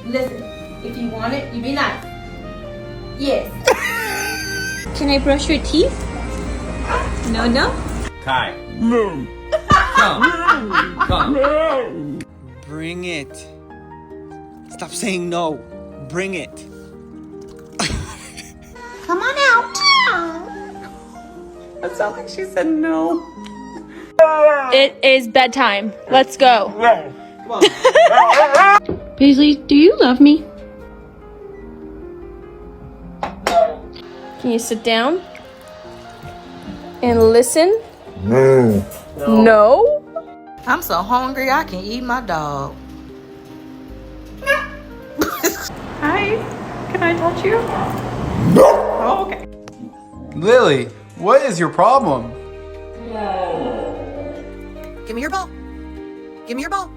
Listen, if you want it, you be nice. Yes. Can I brush your teeth? No, no? Kai. No. Come. Bring it. Stop saying no. Bring it. Come on out. That sounds like she said no. It is bedtime. Let's go. Paisley, do you love me? Can you sit down and listen? No? I'm so hungry I can eat my dog. Hi. Can I touch you? Oh, okay. Lily, what is your problem? Give me your ball. Give me your ball.